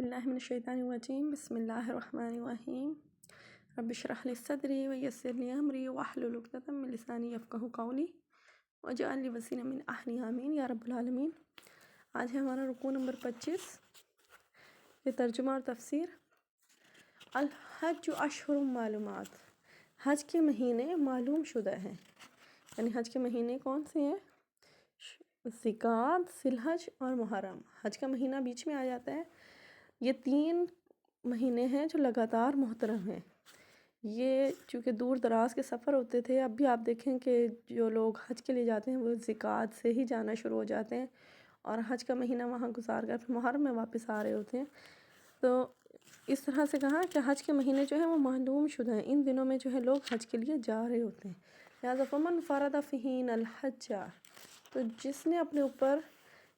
باللہ من الشیطان الرجیم بسم اللہ الرحمن الرحیم رب اشرح لی صدری ویسر لی امری واحلل عقدۃ من لسانی یفقہوا قولی واجعل لی وزیرا من اہلی آمین یا رب العالمین۔ آج ہے ہمارا رکوع نمبر 25، یہ ترجمہ اور تفسیر۔ الحج اشہر معلومات، حج کے مہینے معلوم شدہ ہیں، یعنی حج کے مہینے کون سے ہیں؟ ذی-القعدہ، ذی الحج اور محرم۔ حج کا مہینہ بیچ میں آ جاتا ہے۔ یہ 3 مہینے ہیں جو لگاتار محترم ہیں۔ یہ چونکہ دور دراز کے سفر ہوتے تھے، اب بھی آپ دیکھیں کہ جو لوگ حج کے لیے جاتے ہیں وہ ذی-القعدہ سے ہی جانا شروع ہو جاتے ہیں اور حج کا مہینہ وہاں گزار کر پھر محرم میں واپس آ رہے ہوتے ہیں۔ تو اس طرح سے کہا کہ حج کے مہینے جو ہیں وہ معلوم شدہ ہیں، ان دنوں میں جو ہے لوگ حج کے لیے جا رہے ہوتے ہیں۔ لہٰذا فمن فرض فیہن الحج، تو جس نے اپنے اوپر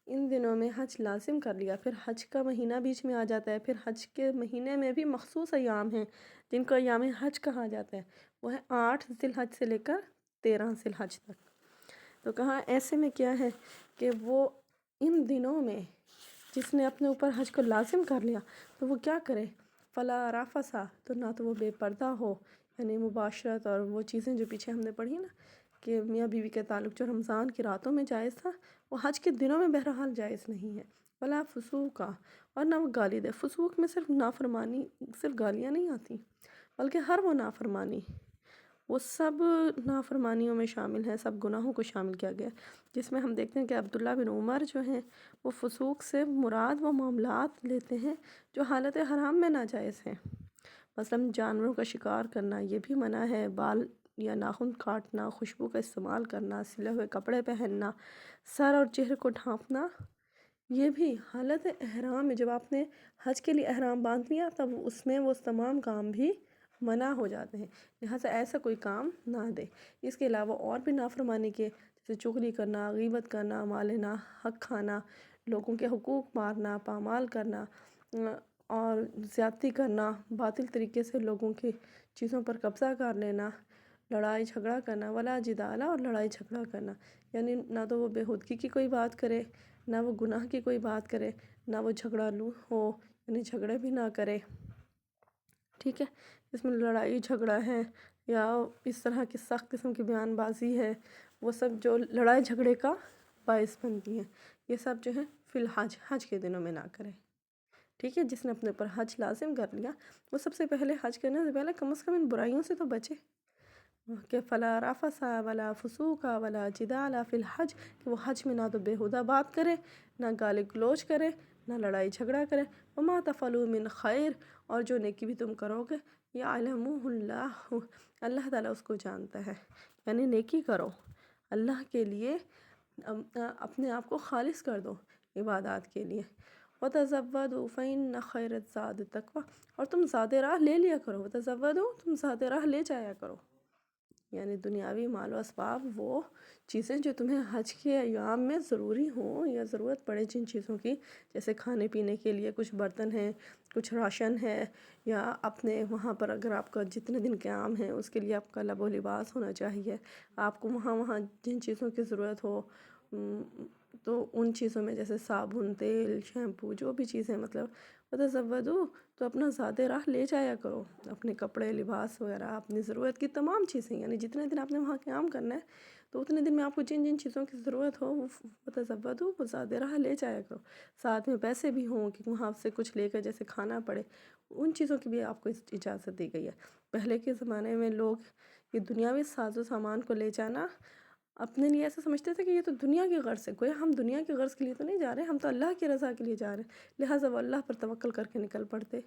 ان دنوں میں حج لازم کر لیا، پھر حج کا مہینہ بیچ میں آ جاتا ہے، پھر حج کے مہینے میں بھی مخصوص ایام ہیں جن کو ایام حج کہا جاتا ہے، وہ ہے 8 ذی الحج سے لے کر 13 ذی الحج تک۔ تو کہا ایسے میں کیا ہے کہ وہ ان دنوں میں جس نے اپنے اوپر حج کو لازم کر لیا تو وہ کیا کرے؟ فلا رفث، تو نہ تو وہ بے پردہ ہو، یعنی مباشرت اور وہ چیزیں جو پیچھے ہم نے پڑھی نا کہ میاں بیوی کے تعلق جو رمضان کی راتوں میں جائز تھا وہ حج کے دنوں میں بہرحال جائز نہیں ہے۔ ولا فسوق، اور نہ وہ گالی دے۔ فسوق میں صرف نافرمانی، صرف گالیاں نہیں آتی بلکہ ہر وہ نافرمانی، وہ سب نافرمانیوں میں شامل ہیں، سب گناہوں کو شامل کیا گیا ہے، جس میں ہم دیکھتے ہیں کہ عبداللہ بن عمر جو ہیں وہ فسوق سے مراد وہ معاملات لیتے ہیں جو حالت حرام میں ناجائز ہیں۔ مثلاً جانوروں کا شکار کرنا یہ بھی منع ہے، بال یا ناخن کاٹنا، خوشبو کا استعمال کرنا، سلے ہوئے کپڑے پہننا، سر اور چہرے کو ڈھانپنا، یہ بھی حالت احرام میں جب آپ نے حج کے لیے احرام باندھ لیا تب اس میں وہ تمام کام بھی منع ہو جاتے ہیں، لہٰذا ایسا کوئی کام نہ دے۔ اس کے علاوہ اور بھی نافرمانی کے جیسے چغلی کرنا، غیبت کرنا، مال ناحق کھانا، لوگوں کے حقوق مارنا، پامال کرنا اور زیادتی کرنا، باطل طریقے سے لوگوں کی چیزوں پر قبضہ کر لینا، لڑائی جھگڑا کرنا، ولا جدال، اور لڑائی جھگڑا کرنا، یعنی نہ تو وہ بےہودگی کی کوئی بات کرے، نہ وہ گناہ کی کوئی بات کرے، نہ وہ جھگڑالو ہو، یعنی جھگڑے بھی نہ کرے، ٹھیک ہے۔ اس میں لڑائی جھگڑا ہے یا اس طرح کی سخت قسم کی بیان بازی ہے، وہ سب جو لڑائی جھگڑے کا باعث بنتی ہیں، یہ سب جو ہے فی الحج، حج کے دنوں میں نہ کرے، ٹھیک ہے۔ جس نے اپنے اوپر حج لازم کر لیا وہ سب سے پہلے حج کرنے سے پہلے کم از کم ان برائیوں سے تو بچے کہ فلا رفث ولا فسوق ولا جدال فی الحج، کہ وہ حج میں نہ تو بیہودہ بات کرے، نہ گالی گلوچ کرے، نہ لڑائی جھگڑا کرے۔ وما تفعلوا من خیر، اور جو نیکی بھی تم کرو گے یعلمہ اللہ، اللہ تعالیٰ اس کو جانتا ہے، یعنی نیکی کرو اللہ کے لیے، اپنے آپ کو خالص کر دو عبادات کے لیے۔ وَتَزَوَّدُوا فَإِنَّ خَيْرَ الزَّادِ التَّقْوَىٰ، اور تم زاد راہ لے لیا کرو، وَتَزَوَّدُوا، تم زاد راہ لے جایا کرو، یعنی دنیاوی مال و اسباب، وہ چیزیں جو تمہیں حج کے ایام میں ضروری ہوں یا ضرورت پڑے جن چیزوں کی، جیسے کھانے پینے کے لیے کچھ برتن ہیں، کچھ راشن ہے، یا اپنے وہاں پر اگر آپ کا جتنے دن قیام ہیں اس کے لیے آپ کا لب و لباس ہونا چاہیے، آپ کو وہاں جن چیزوں کی ضرورت ہو تو ان چیزوں میں جیسے صابن، تیل، شیمپو، جو بھی چیزیں مطلب وَتَزَوَّدُوا، تو اپنا زاد راہ لے جایا کرو، اپنے کپڑے، لباس وغیرہ، اپنی ضرورت کی تمام چیزیں، یعنی جتنے دن آپ نے وہاں قیام کرنا ہے تو اتنے دن میں آپ کو جن جن چیزوں کی ضرورت ہو وہ وَتَزَوَّدُوا، وہ زاد راہ لے جایا کرو، ساتھ میں پیسے بھی ہوں کہ وہاں سے کچھ لے کر جیسے کھانا پڑے، ان چیزوں کی بھی آپ کو اجازت دی گئی ہے۔ پہلے کے زمانے میں لوگ یہ دنیاوی ساز و سامان کو لے جانا اپنے لیے ایسا سمجھتے تھے کہ یہ تو دنیا کی غرض ہے، گویا ہم دنیا کی غرض کے لیے تو نہیں جا رہے، ہم تو اللہ کی رضا کے لیے جا رہے ہیں، لہٰذا وہ اللہ پر توکل کر کے نکل پڑتے۔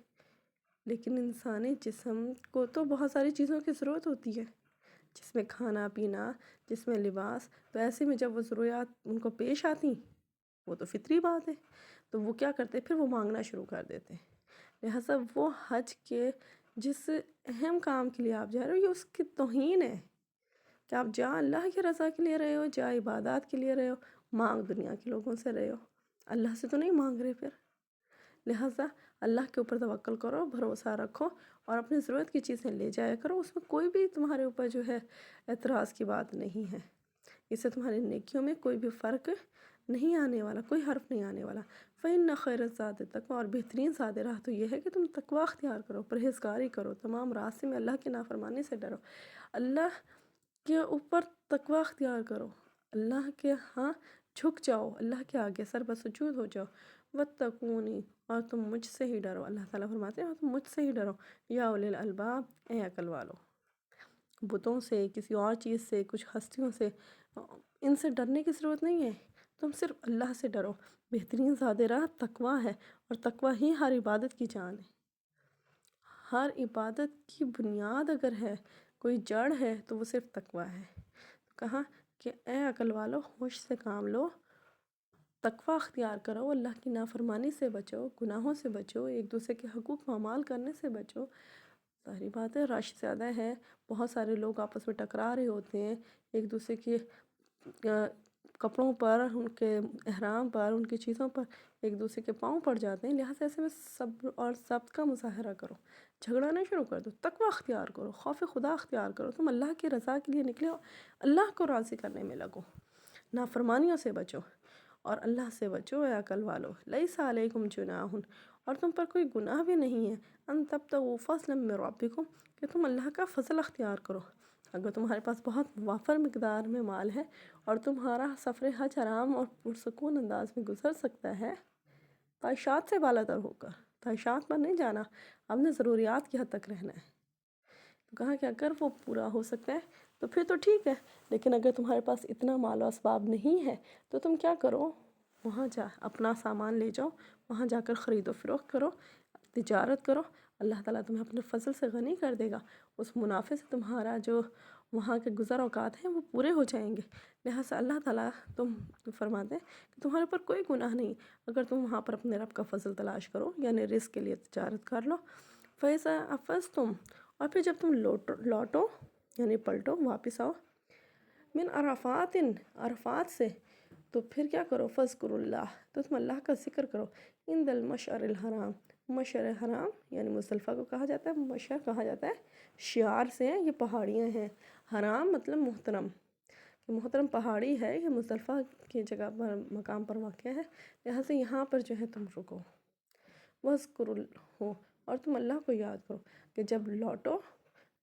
لیکن انسانی جسم کو تو بہت ساری چیزوں کی ضرورت ہوتی ہے، جس میں کھانا پینا، جس میں لباس، تو ایسے میں جب وہ ضروریات ان کو پیش آتی وہ تو فطری بات ہے، تو وہ کیا کرتے پھر وہ مانگنا شروع کر دیتے۔ لہٰذا وہ حج کے جس اہم کام کے لیے آپ جا رہے ہو یہ اس کی توہین ہے کہ آپ جہاں اللہ کی رضا کے لیے رہے ہو، جہاں عبادات کے لیے رہے ہو، مانگ دنیا کے لوگوں سے رہے ہو، اللہ سے تو نہیں مانگ رہے پھر۔ لہٰذا اللہ کے اوپر توکل کرو، بھروسہ رکھو اور اپنی ضرورت کی چیزیں لے جایا کرو، اس میں کوئی بھی تمہارے اوپر جو ہے اعتراض کی بات نہیں ہے، اس سے تمہاری نیکیوں میں کوئی بھی فرق نہیں آنے والا، کوئی حرف نہیں آنے والا۔ فإن خیر الزاد التقویٰ، اور بہترین زاد راہ تو یہ ہے کہ تم تقویٰ اختیار کرو، پرہیزگاری کرو، تمام راستے میں اللہ کی نافرمانی سے ڈرو، اللہ کے اوپر تقویٰ اختیار کرو، اللہ کے ہاں جھک جاؤ، اللہ کے آگے سر بسجود ہو جاؤ، واتقونی، اور تم مجھ سے ہی ڈرو، اللہ تعالیٰ فرماتے ہیں اور تم مجھ سے ہی ڈرو، یا اولی الالباب، اے عقل والو۔ بتوں سے، کسی اور چیز سے، کچھ ہستیوں سے، ان سے ڈرنے کی ضرورت نہیں ہے، تم صرف اللہ سے ڈرو۔ بہترین زاد راہ تقویٰ ہے، اور تقویٰ ہی ہر عبادت کی جان ہے۔ ہر عبادت کی بنیاد اگر ہے، کوئی جڑ ہے، تو وہ صرف تقویٰ ہے۔ کہا کہ اے عقل والو، ہوش سے کام لو، تقویٰ اختیار کرو، اللہ کی نافرمانی سے بچو، گناہوں سے بچو، ایک دوسرے کے حقوق پامال کرنے سے بچو۔ ظاہری بات ہے رش زیادہ ہے، بہت سارے لوگ آپس میں ٹکرا رہے ہوتے ہیں، ایک دوسرے کے کپڑوں پر، ان کے احرام پر، ان کی چیزوں پر ایک دوسرے کے پاؤں پڑ جاتے ہیں، لہٰذا ایسے میں صبر اور ضبط کا مظاہرہ کرو، جھگڑا نہیں شروع کر دو، تقویٰ اختیار کرو، خوف خدا اختیار کرو، تم اللہ کی رضا کے لیے نکلے ہو، اللہ کو راضی کرنے میں لگو، نافرمانیوں سے بچو، اور اللہ سے بچو اے عقل والو۔ لیس علیکم جناح، اور تم پر کوئی گناہ بھی نہیں ہے، ان تبتغوا فضلا من ربکم، کہ تم اللہ کا فضل اختیار کرو۔ اگر تمہارے پاس بہت وافر مقدار میں مال ہے اور تمہارا سفر حج آرام اور پرسکون انداز میں گزر سکتا ہے، تعیشات سے بالاتر ہو کر، تعیشات پر نہیں جانا، اپنے ضروریات کی حد تک رہنا ہے، تو کہا کہ اگر وہ پورا ہو سکتا ہے تو پھر تو ٹھیک ہے، لیکن اگر تمہارے پاس اتنا مال و اسباب نہیں ہے تو تم کیا کرو، وہاں جا اپنا سامان لے جاؤ، وہاں جا کر خرید و فروخت کرو، تجارت کرو، اللہ تعالیٰ تمہیں اپنے فضل سے غنی کر دے گا، اس منافع سے تمہارا جو وہاں کے گزر اوقات ہیں وہ پورے ہو جائیں گے، لہٰذا اللہ تعالیٰ تم فرماتے ہیں کہ تمہارے پر کوئی گناہ نہیں، اگر تم وہاں پر اپنے رب کا فضل تلاش کرو، یعنی رزق کے لیے تجارت کر لو۔ فَإِذَا أَفَضْتُمْ، اور پھر جب تم لوٹو یعنی پلٹو، واپس آؤ، من عرفات، عرفات سے، تو پھر کیا کرو، فَاذْكُرُوا اللَّهَ، تو تم اللہ کا ذکر کرو، عند المشعر الحرام، مشعر حرام یعنی مزدلفہ کو کہا جاتا ہے، مشعر کہا جاتا ہے، شعار سے ہیں، یہ پہاڑیاں ہیں، حرام مطلب محترم، کہ محترم پہاڑی ہے، یہ مزدلفہ کی جگہ پر مقام پر واقع ہے، لہٰذا یہاں پر جو ہے تم رکو، وَاذْكُرُوا، اور تم اللہ کو یاد کرو، کہ جب لوٹو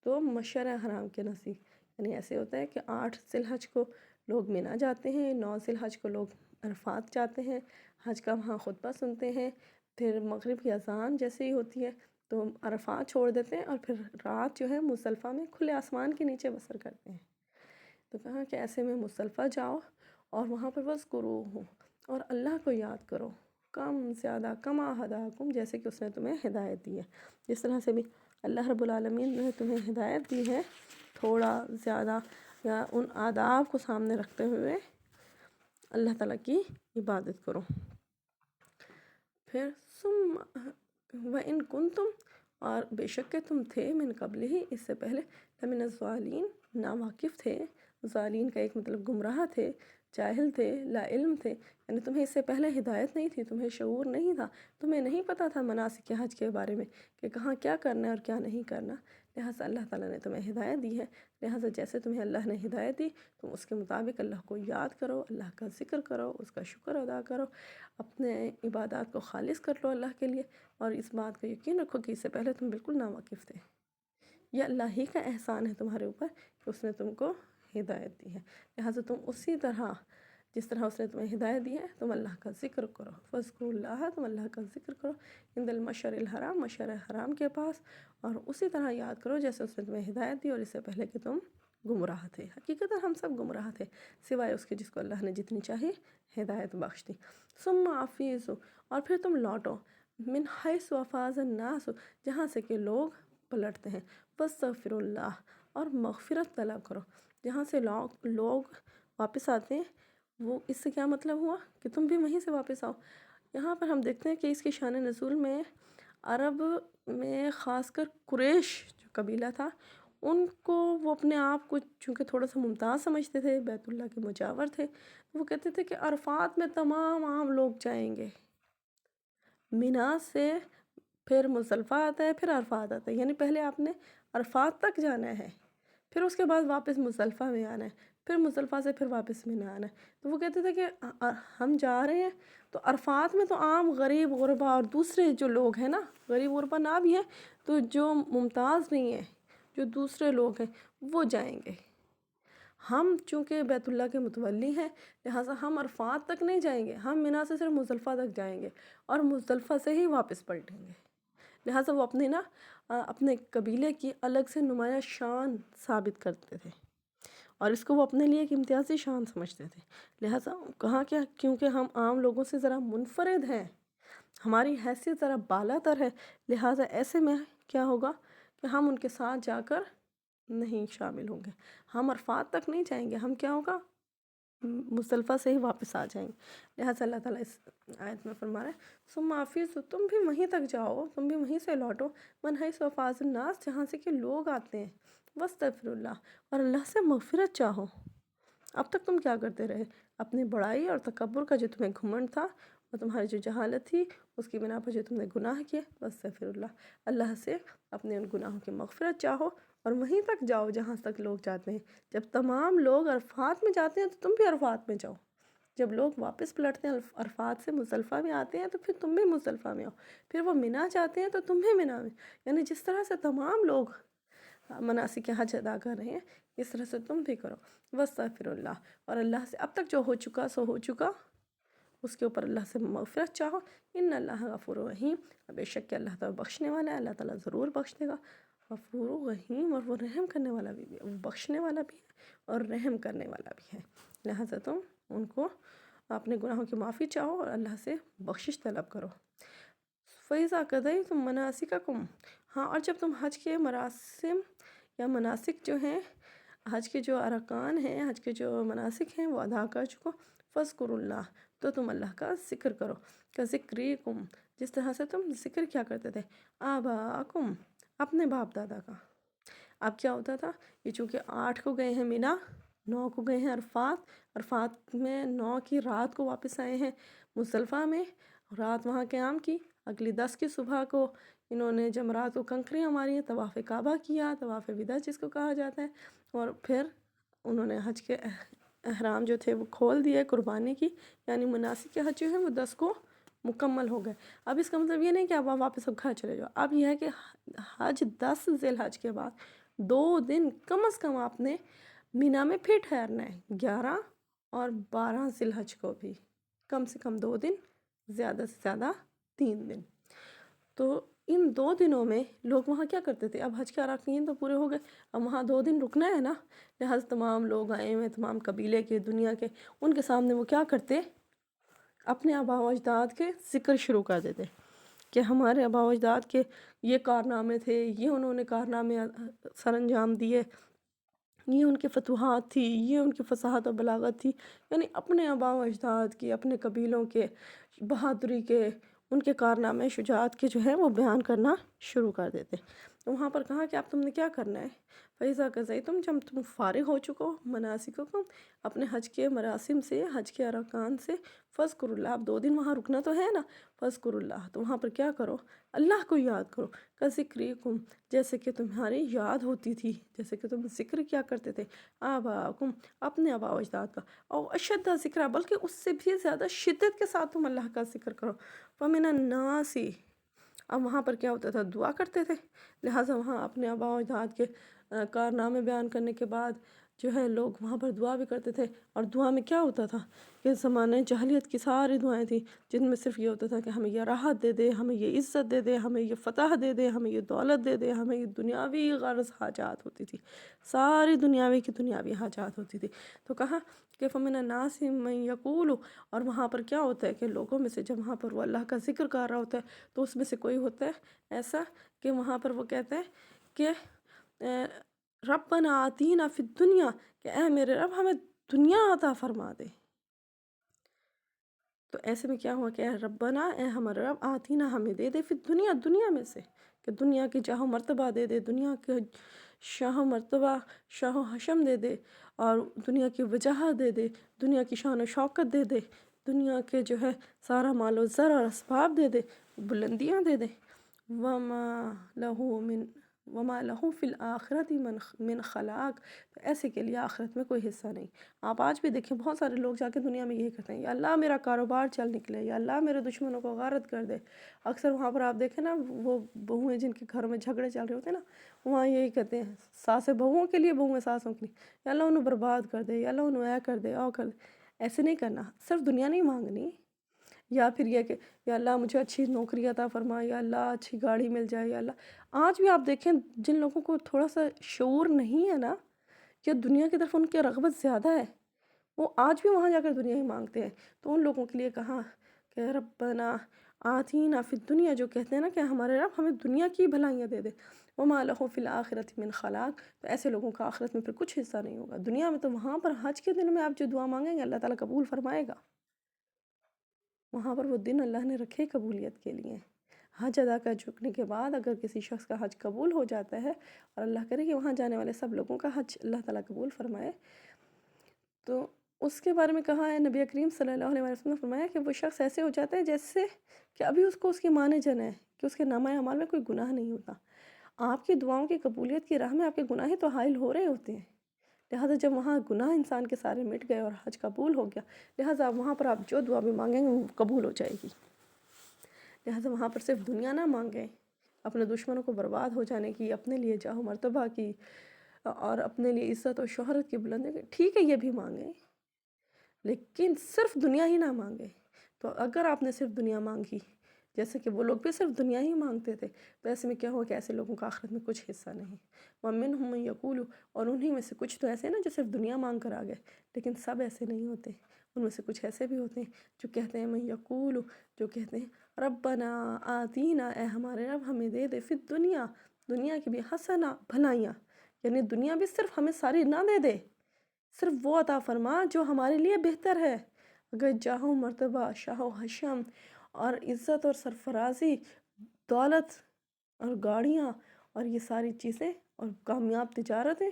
تو مشعر حرام کے نزدیک، یعنی ایسے ہوتا ہے کہ 8 ذی الحج کو لوگ مینا جاتے ہیں، 9 ذی الحج کو لوگ عرفات جاتے ہیں، حج کا وہاں خطبہ سنتے ہیں، پھر مغرب کی اذان جیسے ہی ہوتی ہے تو عرفات چھوڑ دیتے ہیں، اور پھر رات جو ہے مزدلفہ میں کھلے آسمان کے نیچے بسر کرتے ہیں، تو کہا کہ ایسے میں مزدلفہ جاؤ اور وہاں پر وَاذْكُرُوهُ، اور اللہ کو یاد کرو، کم زیادہ، کما ہداکم، جیسے کہ اس نے تمہیں ہدایت دی ہے، جس طرح سے بھی اللہ رب العالمین نے تمہیں ہدایت دی ہے، تھوڑا زیادہ یا ان آداب کو سامنے رکھتے ہوئے اللہ تعالیٰ کی عبادت کرو۔ پھر ثم وَإِن كُنتُم، اور بے شک کہ تم تھے، من قبل ہی، اس سے پہلے، لمن الضالین، ناواقف تھے، ضالین کا ایک مطلب گمراہ تھے، جاہل تھے، لا علم تھے، یعنی تمہیں اس سے پہلے ہدایت نہیں تھی، تمہیں شعور نہیں تھا، تمہیں نہیں پتہ تھا مناسک حج کے بارے میں کہ کہاں کیا کرنا ہے اور کیا نہیں کرنا، لہٰذا اللہ تعالیٰ نے تمہیں ہدایت دی ہے، لہٰذا جیسے تمہیں اللہ نے ہدایت دی تم اس کے مطابق اللہ کو یاد کرو، اللہ کا ذکر کرو، اس کا شکر ادا کرو، اپنے عبادات کو خالص کر لو اللہ کے لیے، اور اس بات کا یقین رکھو کہ اس سے پہلے تم بالکل ناواقف تھے، یہ اللہ ہی کا احسان ہے تمہارے اوپر کہ اس نے تم کو ہدایت دی ہے، لہٰذا تم اسی طرح جس طرح اس نے تمہیں ہدایت دی ہے تم اللہ کا ذکر کرو، فَاذْكُرُوا اللَّهَ، تم اللہ کا ذکر کرو، عند المشعر الحرام، مشعر حرام کے پاس، اور اسی طرح یاد کرو جیسے اس نے تمہیں ہدایت دی، اور اس سے پہلے کہ تم گمراہ تھے، حقیقتاً ہم سب گمراہ تھے سوائے اس کے جس کو اللہ نے جتنی چاہی ہدایت بخش دی۔ ثم افیضوا، اور پھر تم لوٹو، من حیث افاض الناس، جہاں سے کہ لوگ پلٹتے ہیں، واستغفروا اللہ، اور مغفرت طلب کرو، جہاں سے لوگ واپس آتے ہیں، وہ اس سے کیا مطلب ہوا کہ تم بھی وہیں سے واپس آؤ۔ یہاں پر ہم دیکھتے ہیں کہ اس کے شان نزول میں عرب میں خاص کر قریش جو قبیلہ تھا، ان کو وہ اپنے آپ کو چونکہ تھوڑا سا ممتاز سمجھتے تھے، بیت اللہ کے مجاور تھے، وہ کہتے تھے کہ عرفات میں تمام عام لوگ جائیں گے، مینا سے پھر مزدلفہ آتا ہے، پھر عرفات آتا ہے، یعنی پہلے آپ نے عرفات تک جانا ہے، پھر اس کے بعد واپس مزدلفہ میں آنا ہے، پھر مزدلفہ سے پھر واپس مینا آنا ہے۔ تو وہ کہتے تھے کہ ہم جا رہے ہیں تو عرفات میں تو عام غریب غربا اور دوسرے جو لوگ ہیں نا، غریب غربا نہ بھی ہیں تو جو ممتاز نہیں ہیں، جو دوسرے لوگ ہیں وہ جائیں گے۔ ہم چونکہ بیت اللہ کے متولی ہیں لہٰذا ہم عرفات تک نہیں جائیں گے، ہم مینا سے صرف مزدلفہ تک جائیں گے اور مزدلفہ سے ہی واپس پلٹیں گے۔ لہٰذا وہ اپنے قبیلے کی الگ سے نمایاں شان ثابت کرتے تھے اور اس کو وہ اپنے لیے ایک امتیازی شان سمجھتے تھے۔ لہٰذا کہا کہ کیونکہ ہم عام لوگوں سے ذرا منفرد ہیں، ہماری حیثیت ذرا بالا تر ہے، لہٰذا ایسے میں کیا ہوگا کہ ہم ان کے ساتھ جا کر نہیں شامل ہوں گے، ہم عرفات تک نہیں جائیں گے، ہم کیا ہوگا مزدلفہ سے ہی واپس آ جائیں گے۔ لہٰذا اللہ تعالیٰ اس آیت میں فرما رہے ہیں ثم افیضوا، تم بھی وہیں تک جاؤ، تم بھی وہیں سے لوٹو، من حیث افاض الناس، جہاں سے کہ لوگ آتے ہیں، واستغفروا اللہ، اور اللہ سے مغفرت چاہو۔ اب تک تم کیا کرتے رہے؟ اپنی بڑائی اور تکبر کا جو تمہیں گھمنڈ تھا اور تمہاری جو جہالت تھی اس کی بنا پر جو تم نے گناہ کیے، واستغفروا اللہ، اللہ سے اپنے ان گناہوں کی مغفرت چاہو اور وہیں تک جاؤ جہاں تک لوگ جاتے ہیں۔ جب تمام لوگ عرفات میں جاتے ہیں تو تم بھی عرفات میں جاؤ، جب لوگ واپس پلٹتے ہیں عرفات سے مزدلفہ میں آتے ہیں تو پھر تم بھی مزدلفہ میں آؤ، پھر وہ مینا جاتے ہیں تو تم بھی مینا میں، یعنی جس طرح سے تمام لوگ مناسک حج ادا کر رہے ہیں اس طرح سے تم بھی کرو، واستغفر اللہ، اور اللہ سے اب تک جو ہو چکا سو ہو چکا، اس کے اوپر اللہ سے مغفرت چاہو، ان اللہ غفور رحیم، بے شک کہ اللہ تعالیٰ بخشنے والا ہے، اللہ تعالیٰ ضرور بخش دے گا، غفور رحیم، اور وہ رحم کرنے والا بھی ہے، وہ بخشنے والا بھی ہے اور رحم کرنے والا بھی ہے۔ لہٰذا تم ان کو اپنے گناہوں کی معافی چاہو اور اللہ سے بخشش طلب کرو۔ فَإِذَا قَضَيْتُم مَنَاسِكَكُمْ، ہاں، اور جب تم حج کے مراسم یا مناسک جو ہیں، حج کے جو ارکان ہیں، حج کے جو مناسک ہیں وہ ادا کر چکو، فَاذْكُرُوا اللَّهَ، تو تم اللہ کا ذکر کرو، كَذِكْرِكُمْ، جس طرح سے تم ذکر کیا کرتے تھے، آباءکم، اپنے باپ دادا کا۔ اب کیا ہوتا تھا، یہ چونکہ 8 کو گئے ہیں مینا، 9 کو گئے ہیں عرفات میں 9 کی رات کو واپس آئے ہیں مزدلفہ میں، رات وہاں قیام کی، اگلی 10 کی صبح کو انہوں نے جمرات کو کنکریاں ماری ہیں، طواف کعبہ کیا، طواف وداع جس کو کہا جاتا ہے، اور پھر انہوں نے حج کے احرام جو تھے وہ کھول دیے قربانی کی، یعنی مناسک کے حج جو ہیں وہ 10 کو مکمل ہو گئے۔ اب اس کا مطلب یہ نہیں کہ اب واپس اب گھر چلے جاؤ، اب یہ ہے کہ حج 10 ذی الحج کے بعد 2 دن کم از کم آپ نے مینا میں پھر ٹھہرنا ہے، 11 اور 12 ذی الحج کو بھی کم سے کم 2 دن، زیادہ سے زیادہ 3 دن۔ تو ان 2 دنوں میں لوگ وہاں کیا کرتے تھے، اب حج کے اراکین تو پورے ہو گئے، اب وہاں 2 دن رکنا ہے نا، لہٰذا تمام لوگ آئے ہوئے، تمام قبیلے کے، دنیا کے، ان کے سامنے وہ کیا کرتے، اپنے آباء و اجداد کے ذکر شروع کر دیتے کہ ہمارے آباء و اجداد کے یہ کارنامے تھے، یہ انہوں نے کارنامے سر انجام دیے، یہ ان کی فتوحات تھی، یہ ان کی فصاحت و بلاغت تھی، یعنی اپنے آباء و اجداد کی، اپنے قبیلوں کے بہادری کے، ان کے کارنامے شجاعت کے جو ہے وہ بیان کرنا شروع کر دیتے۔ تو وہاں پر کہا کہ اب تم نے کیا کرنا ہے، فَإِذَا قَضَيْتُم، جب تم فارغ ہو چکو مناسککم، اپنے حج کے مراسم سے، حج کے ارکان سے، فَاذْكُرُوا اللَّهَ، اب 2 دن وہاں رکنا تو ہے نا، فَاذْكُرُوا اللَّهَ، تو وہاں پر کیا کرو، اللہ کو یاد کرو، كَذِكْرِكُمْ، جیسے کہ تمہاری یاد ہوتی تھی، جیسے کہ تم ذکر کیا کرتے تھے، آباءکم، اپنے آباء و اجداد کا، اور اشد ذکر، بلکہ اس سے بھی زیادہ شدت کے ساتھ تم اللہ کا ذکر کرو، فَمِنَ النَّاسِ، اب وہاں پر کیا ہوتا تھا، دعا کرتے تھے، لہٰذا وہاں اپنے آباء و اجداد کے کارنامے بیان کرنے کے بعد جو ہے لوگ وہاں پر دعا بھی کرتے تھے، اور دعا میں کیا ہوتا تھا کہ زمانے جاہلیت کی ساری دعائیں تھیں جن میں صرف یہ ہوتا تھا کہ ہمیں یہ راحت دے دے، ہمیں یہ عزت دے دے، ہمیں یہ فتح دے دے، ہمیں یہ دولت دے دے، ہمیں یہ دنیاوی غرض حاجات ہوتی تھی، ساری دنیاوی کی دنیاوی حاجات ہوتی تھی۔ تو کہا کہ فَمِنَ النَّاسِ مَن يَقُولُ، اور وہاں پر کیا ہوتا ہے کہ لوگوں میں سے جب وہاں پر وہ اللہ کا ذکر کر رہا ہوتا ہے تو اس میں سے کوئی ہوتا ہے ایسا کہ وہاں پر وہ کہتا ہے کہ ربنا آتینا فی الدنیا، کہ اے میرے رب ہمیں دنیا عطا فرما دے۔ تو ایسے میں کیا ہوا کہ اے ربنا، اے ہمارے رب، آتینا، ہمیں دے دے، فی الدنیا، دنیا میں سے، کہ دنیا کی جاہ و مرتبہ دے دے، دنیا کے شاہ و مرتبہ، شاہ و حشم دے دے، اور دنیا کی وجاہت دے دے، دنیا کی شان و شوکت دے دے، دنیا کے جو ہے سارا مال و زر اور اسباب دے دے، بلندیاں دے دے، وما لہ من وما لہو فی الآخرۃ من خلاق، تو ایسے کے لیے آخرت میں کوئی حصہ نہیں۔ آپ آج بھی دیکھیں بہت سارے لوگ جا کے دنیا میں یہی کہتے ہیں، یا اللہ میرا کاروبار چل نکلے، یا اللہ میرے دشمنوں کو غارت کر دے۔ اکثر وہاں پر آپ دیکھیں نا، وہ بہویں جن کے گھروں میں جھگڑے چل رہے ہوتے ہیں نا، وہاں یہی کہتے ہیں، ساسیں بہوؤں کے لیے، بہویں ساسوں کے لیے، یا اللہ انہوں برباد کر دے، یا اللہ انہوں اے کر دے او کر دے۔ ایسے نہیں کرنا، صرف دنیا نہیں مانگنی، یا پھر یہ کہ یا اللہ مجھے اچھی نوکری عطا فرما، یا اللہ اچھی گاڑی مل جائے، یا اللہ۔ آج بھی آپ دیکھیں جن لوگوں کو تھوڑا سا شعور نہیں ہے نا، یا دنیا کی طرف ان کی رغبت زیادہ ہے، وہ آج بھی وہاں جا کر دنیا ہی مانگتے ہیں۔ تو ان لوگوں کے لیے کہا کہ ربنا آتینا فی الدنیا، جو کہتے ہیں نا کہ ہمارے رب ہمیں دنیا کی بھلائیاں دے دے، وما لہ فی الآخرۃ من خلاق، تو ایسے لوگوں کا آخرت میں پھر کچھ حصہ نہیں ہوگا۔ دنیا میں تو وہاں پر حج کے دن میں آپ جو دعا مانگیں گے اللہ تعالیٰ قبول فرمائے گا، وہاں پر وہ دن اللہ نے رکھے قبولیت کے لیے۔ حج ادا کر چکنے کے بعد اگر کسی شخص کا حج قبول ہو جاتا ہے، اور اللہ کرے کہ وہاں جانے والے سب لوگوں کا حج اللہ تعالیٰ قبول فرمائے، تو اس کے بارے میں کہا ہے نبی کریم صلی اللہ علیہ وسلم نے فرمایا کہ وہ شخص ایسے ہو جاتا ہے جیسے کہ ابھی اس کو اس کی ماں نے جنا ہے، کہ اس کے نامہ اعمال میں کوئی گناہ نہیں ہوتا۔ آپ کی دعاؤں کی قبولیت کی راہ میں آپ کے گناہ تو حائل ہو رہے ہوتے ہیں، لہٰذا جب وہاں گناہ انسان کے سارے مٹ گئے اور حج قبول ہو گیا، لہٰذا وہاں پر آپ جو دعا بھی مانگیں گے وہ قبول ہو جائے گی۔ لہٰذا وہاں پر صرف دنیا نہ مانگیں، اپنے دشمنوں کو برباد ہو جانے کی، اپنے لیے جاہ و مرتبہ کی، اور اپنے لیے عزت اور شہرت کی بلندی کی، ٹھیک ہے یہ بھی مانگیں، لیکن صرف دنیا ہی نہ مانگیں۔ تو اگر آپ نے صرف دنیا مانگی، جیسے کہ وہ لوگ بھی صرف دنیا ہی مانگتے تھے، تو ایسے میں کیا ہوا کہ ایسے لوگوں کا آخرت میں کچھ حصہ نہیں۔ وَمِنْهُمْ مَن يَقُولُ، اور انہی میں سے کچھ تو ایسے ہیں نا جو صرف دنیا مانگ کر آ گئے، لیکن سب ایسے نہیں ہوتے۔ ان میں سے کچھ ایسے بھی ہوتے ہیں جو کہتے ہیں مَن يَقُولُ، جو کہتے ہیں ربنا آتینا، اے ہمارے رب ہمیں دے دے، فی الدنیا، دنیا کی بھی حسنہ، بھلائیاں، یعنی دنیا بھی صرف ہمیں ساری نہ دے دے، صرف وہ عطا فرما جو ہمارے لیے بہتر ہے۔ اگر جاہ و مرتبہ، شاہ و حشم اور عزت اور سرفرازی، دولت اور گاڑیاں اور یہ ساری چیزیں اور کامیاب تجارتیں،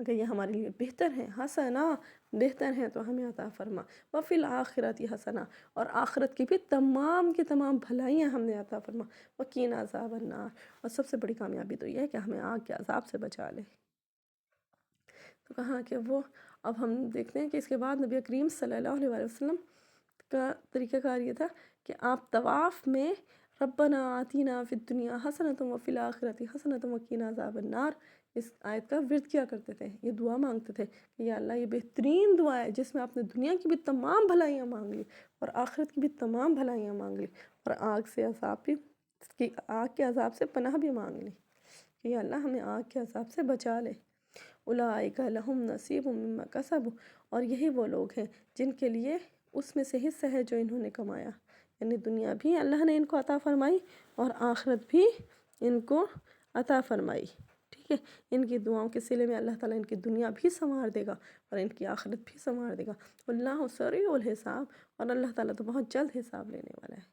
اگر یہ ہمارے لیے بہتر ہیں، حسنہ بہتر ہیں، تو ہمیں عطا فرما۔ وفی الآخرۃ حسنہ، اور آخرت کی بھی تمام کی تمام بھلائیاں ہم نے عطا فرما۔ وقنا عذاب النار، اور سب سے بڑی کامیابی تو یہ ہے کہ ہمیں آگ کے عذاب سے بچا لے۔ تو کہا کہ وہ، اب ہم دیکھتے ہیں کہ اس کے بعد نبی کریم صلی اللہ علیہ وسلم کا طریقہ کار یہ تھا کہ آپ طواف میں ربنا آتینا فی الدنیا حسنۃ وفی الآخرۃ حسنۃ وقنا عذاب النار، اس آیت کا ورد کیا کرتے تھے، یہ دعا مانگتے تھے کہ یا اللہ یہ بہترین دعا ہے جس میں آپ نے دنیا کی بھی تمام بھلائیاں مانگ لی اور آخرت کی بھی تمام بھلائیاں مانگ لی، اور آگ سے عذاب بھی، آگ کے عذاب سے پناہ بھی مانگ لی کہ یا اللہ ہمیں آگ کے عذاب سے بچا لے۔ اولئک لہم نصیب مما کسبوا، اور یہی وہ لوگ ہیں جن کے لیے اس میں سے حصہ ہے جو انہوں نے کمایا، یعنی دنیا بھی اللہ نے ان کو عطا فرمائی اور آخرت بھی ان کو عطا فرمائی، ٹھیک ہے۔ ان کی دعاؤں کے صلے میں اللہ تعالیٰ ان کی دنیا بھی سنوار دے گا اور ان کی آخرت بھی سنوار دے گا۔ اللہ سریع الحساب، اور اللہ تعالیٰ تو بہت جلد حساب لینے والا ہے،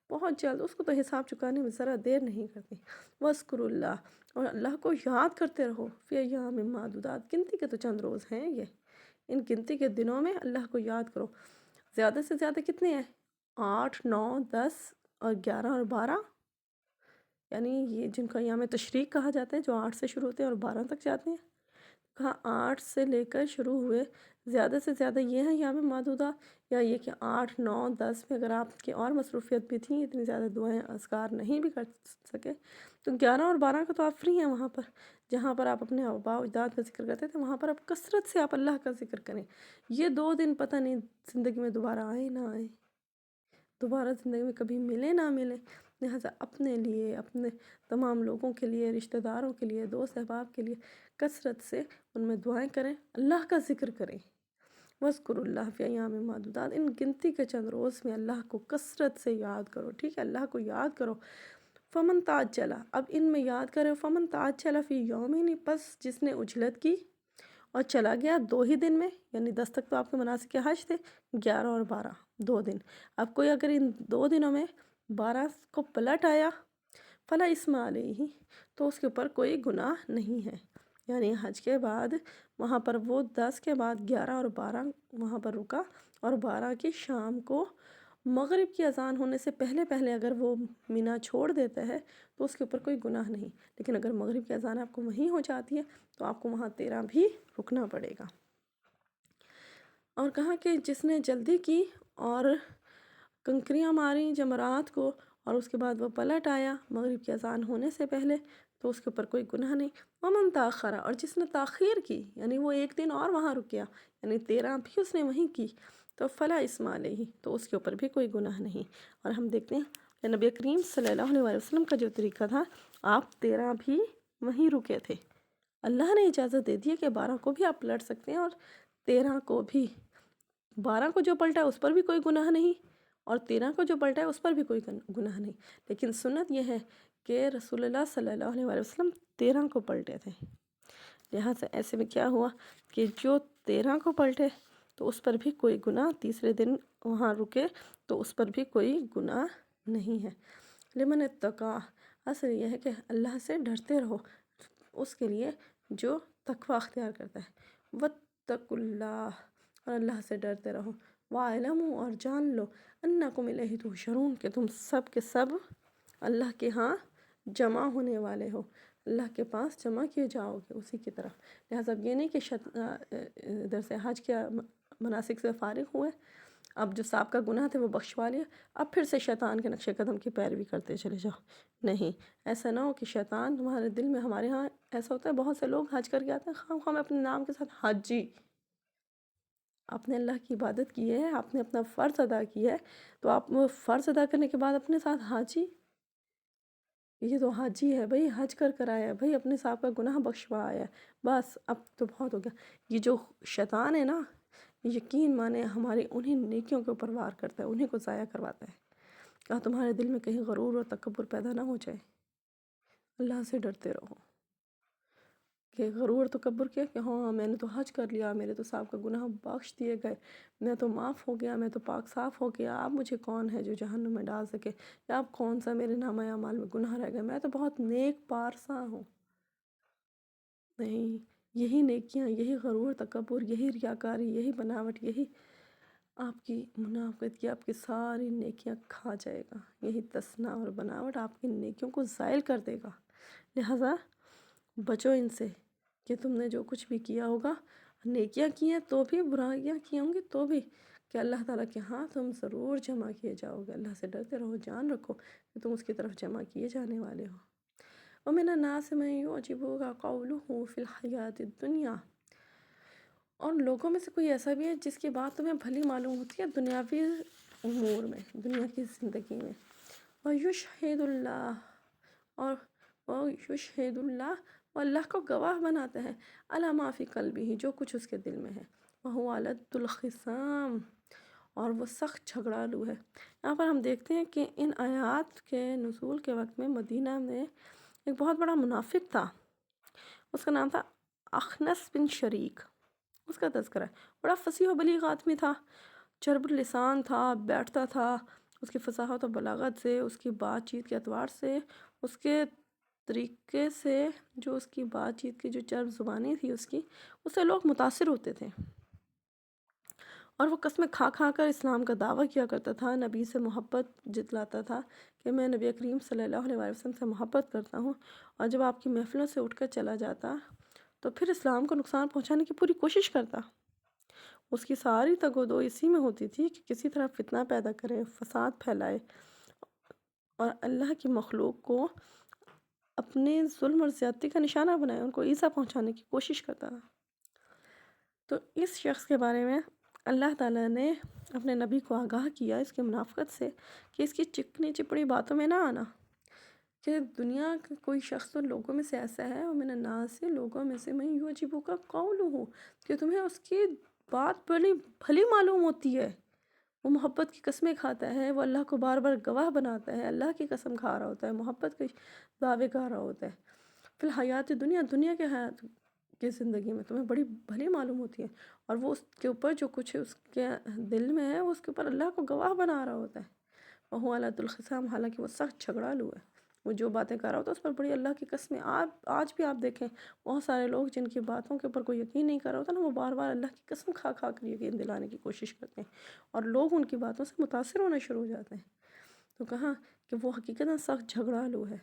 بہت جلد، اس کو تو حساب چکانے میں ذرا دیر نہیں کرتے۔ وَاذْكُرُوا اللَّهَ، اور اللہ کو یاد کرتے رہو، فی ایام معدودات، گنتی کے تو چند روز ہیں یہ، ان گنتی کے دنوں میں اللہ کو یاد کرو۔ زیادہ سے زیادہ کتنے ہیں؟ 8، 9، 10 اور 11 اور 12، یعنی یہ جن کو ایام تشریق کہا جاتا ہے، جو 8 سے شروع ہوتے ہیں اور 12 تک جاتے ہیں۔ کہا 8 سے لے کر شروع ہوئے، زیادہ سے زیادہ یہ ہیں ایام معدودہ، یا یہ کہ 8، 9، 10 میں اگر آپ کی اور مصروفیت بھی تھیں، اتنی زیادہ دعائیں اذکار نہیں بھی کر سکے، تو 11 اور 12 کا تو آپ فری ہیں۔ وہاں پر جہاں پر آپ اپنے آباء و اجداد کا ذکر کرتے تھے، وہاں پر آپ کثرت سے آپ اللہ کا ذکر کریں۔ یہ 2 دن پتہ نہیں زندگی میں دوبارہ آئے نہ آئے، دوبارہ زندگی میں کبھی ملے نہ ملے، لہٰذا اپنے لیے، اپنے تمام لوگوں کے لیے، رشتہ داروں کے لیے، دوست احباب کے لیے کثرت سے ان میں دعائیں کریں، اللہ کا ذکر کریں۔ وَاذْكُرُوا اللَّهَ فِي أَيَّامٍ مَّعْدُودَاتٍ، ان گنتی کے چند روز میں اللہ کو کثرت سے یاد کرو، ٹھیک ہے، اللہ کو یاد کرو۔ فَمَن تَعَجَّلَ، اب ان میں یاد کرو، فَمَن تَعَجَّلَ فِي يَوْمَيْنِ، پس جس نے عجلت کی اور چلا گیا 2 ہی دن میں، یعنی 10 تک تو آپ کے مناسک حج تھے، 11 اور 12 2 دن، اب کوئی اگر ان 2 دنوں میں 12 کو پلٹ آیا، فلا اسم علیہ، تو اس کے اوپر کوئی گناہ نہیں ہے، یعنی حج کے بعد وہاں پر وہ 10 کے بعد 11 اور 12 وہاں پر رکا، اور 12 کی شام کو مغرب کی اذان ہونے سے پہلے پہلے اگر وہ مینا چھوڑ دیتا ہے تو اس کے اوپر کوئی گناہ نہیں، لیکن اگر مغرب کی اذان آپ کو وہیں ہو جاتی ہے تو آپ کو وہاں 13 بھی رکنا پڑے گا۔ اور کہا کہ جس نے جلدی کی اور کنکریاں ماری جمرات کو اور اس کے بعد وہ پلٹ آیا مغرب کی اذان ہونے سے پہلے تو اس کے اوپر کوئی گناہ نہیں۔ ومن تاخر، اور جس نے تاخیر کی یعنی وہ ایک دن اور وہاں رک گیا یعنی 13 بھی اس نے وہیں کی تو فلا اسم علیہ، تو اس کے اوپر بھی کوئی گناہ نہیں۔ اور ہم دیکھتے ہیں کہ نبی کریم صلی اللہ علیہ وسلم کا جو طریقہ تھا، آپ 13 بھی وہیں رکے تھے۔ اللہ نے اجازت دے دی ہے کہ 12 کو بھی آپ پلٹ سکتے ہیں اور 13 کو بھی۔ 12 کو جو پلٹا ہے اس پر بھی کوئی گناہ نہیں اور 13 کو جو پلٹا ہے اس پر بھی کوئی گناہ نہیں، لیکن سنت یہ ہے کہ رسول اللہ صلی اللہ علیہ وسلم 13 کو پلٹے تھے۔ لہٰذا ایسے میں کیا ہوا کہ جو 13 کو پلٹے تو اس پر بھی کوئی گناہ، تیسرے دن وہاں رکے تو اس پر بھی کوئی گناہ نہیں ہے۔ لمن اتقا، اصل یہ ہے کہ اللہ سے ڈرتے رہو، اس کے لیے جو تقوی اختیار کرتا ہے۔ واتقوا اللہ، اور اللہ سے ڈرتے رہو۔ وَاعْلَمُوا، اور جان لو، انکم الیہ تحشرون، کہ تم سب کے سب اللہ کے ہاں جمع ہونے والے ہو، اللہ کے پاس جمع کیے جاؤ گے اسی کی طرف۔ لہٰذا اب یہ نہیں کہ ادھر سے حج کے مناسک سے فارغ ہوئے، اب جو سابقہ گناہ تھے وہ بخشوا لیے، اب پھر سے شیطان کے نقش قدم کی پیروی کرتے چلے جاؤ۔ نہیں، ایسا نہ ہو کہ شیطان تمہارے دل میں، ہمارے ہاں ایسا ہوتا ہے بہت سے لوگ حج کر کے آتے ہیں خواہ ہمیں اپنے نام کے ساتھ حاجی، آپ نے اللہ کی عبادت کی ہے، آپ نے اپنا فرض ادا کیا ہے، تو آپ وہ فرض ادا کرنے کے بعد اپنے ساتھ حاجی، یہ تو حاجی ہے بھئی، حج کر کر آیا ہے بھئی، اپنے صاحب کا گناہ بخشوا آیا ہے، بس اب تو بہت ہو گیا۔ یہ جو شیطان ہے نا، یقین مانے ہماری انہی نیکیوں کے اوپر وار کرتا ہے، انہی کو ضائع کرواتا ہے۔ کہا تمہارے دل میں کہیں غرور اور تکبر پیدا نہ ہو جائے، اللہ سے ڈرتے رہو۔ کہ غرور تکبر کیا کہ ہاں میں نے تو حج کر لیا، میرے تو صاحب کا گناہ بخش دیے گئے، میں تو معاف ہو گیا، میں تو پاک صاف ہو گیا، اب مجھے کون ہے جو جہنم میں ڈال سکے، یا اب کون سا میرے نامہ اعمال میں گناہ رہ گئے، میں تو بہت نیک پارسا ہوں۔ نہیں، یہی نیکیاں، یہی غرور تکبر، یہی ریاکاری، یہی بناوٹ، یہی آپ کی منافقت کی آپ کی ساری نیکیاں کھا جائے گا، یہی تسنا اور بناوٹ آپ کی نیکیوں کو زائل کر دے گا۔ لہٰذا بچو ان سے کہ تم نے جو کچھ بھی کیا ہوگا، نیکیاں کی ہیں تو بھی، برائیاں کی ہوں گی تو بھی، کہ اللہ تعالیٰ کے ہاں تم ضرور جمع کیے جاؤ گے۔ اللہ سے ڈرتے رہو، جان رکھو کہ تم اس کی طرف جمع کیے جانے والے ہو۔ وَمِنَ النَّاسِ مَن يُعْجِبُكَ قَوْلُهُ فِي الْحَيَاةِ الدُّنْيَا، اور لوگوں میں سے کوئی ایسا بھی ہے جس کی بات تمہیں بھلی معلوم ہوتی ہے دنیاوی امور میں، دنیا کی زندگی میں۔ وَيُشْهِدُ اللَّهَ، اور وَيُشْهِدُ اللَّهَ، وہ اللہ کو گواہ بناتا ہے، عَلَىٰ مَا فِي قَلْبِهِ، جو کچھ اس کے دل میں ہے، وَهُوَ لَدُّ الْخِصَامِ، اور وہ سخت جھگڑالو ہے۔ یہاں پر ہم دیکھتے ہیں کہ ان آیات کے نزول کے وقت میں مدینہ میں ایک بہت بڑا منافق تھا، اس کا نام تھا اخنس بن شریک، اس کا تذکرہ ہے۔ بڑا فصیح و بلیغ آدمی تھا، چرب لسان تھا، بیٹھتا تھا، اس کی فصاحت و بلاغت سے، اس کی بات چیت کے اعتبار سے، اس کے طریقے سے، جو اس کی بات چیت کی جو چرب زبانی تھی اس کی، اس سے لوگ متاثر ہوتے تھے، اور وہ قسمیں کھا کھا کر اسلام کا دعویٰ کیا کرتا تھا، نبی سے محبت جتلاتا تھا کہ میں نبی کریم صلی اللہ علیہ وسلم سے محبت کرتا ہوں، اور جب آپ کی محفلوں سے اٹھ کر چلا جاتا تو پھر اسلام کو نقصان پہنچانے کی پوری کوشش کرتا۔ اس کی ساری تگ و دو اسی میں ہوتی تھی کہ کسی طرح فتنہ پیدا کرے، فساد پھیلائے، اور اللہ کی مخلوق کو اپنے ظلم اور زیادتی کا نشانہ بنائے، ان کو ایذا پہنچانے کی کوشش کرتا تھا۔ تو اس شخص کے بارے میں اللہ تعالیٰ نے اپنے نبی کو آگاہ کیا اس کے منافقت سے کہ اس کی چکنی چپڑی باتوں میں نہ آنا، کہ دنیا کا کوئی شخص تو لوگوں میں سے ایسا ہے، وَمِنَ النَّاسِ، لوگوں میں سے مَن يُعْجِبُكَ قَوْلُهُ، کہ تمہیں اس کی بات بھلی معلوم ہوتی ہے، وہ محبت کی قسمیں کھاتا ہے، وہ اللہ کو بار بار گواہ بناتا ہے، اللہ کی قسم کھا رہا ہوتا ہے، محبت کے دعوے کر رہا ہوتا ہے، فی الحیات دنیا، دنیا کے حیات کی زندگی میں تمہیں بڑی بھلی معلوم ہوتی ہے، اور وہ اس کے اوپر جو کچھ اس کے دل میں ہے وہ اس کے اوپر اللہ کو گواہ بنا رہا ہوتا ہے۔ وَهُوَ لَدُّ الْخِصَامِ، حالانکہ وہ سخت جھگڑالو ہے، وہ جو باتیں کر رہا ہوتا ہے اس پر بڑی اللہ کی قسمیں آج بھی آپ دیکھیں بہت سارے لوگ جن کی باتوں کے اوپر کوئی یقین نہیں کر رہا ہوتا نا، وہ بار بار اللہ کی قسم کھا کھا کر یقین دلانے کی کوشش کرتے ہیں، اور لوگ ان کی باتوں سے متاثر ہونا شروع ہو جاتے ہیں۔ تو کہا کہ وہ حقیقتاً سخت جھگڑالو ہے۔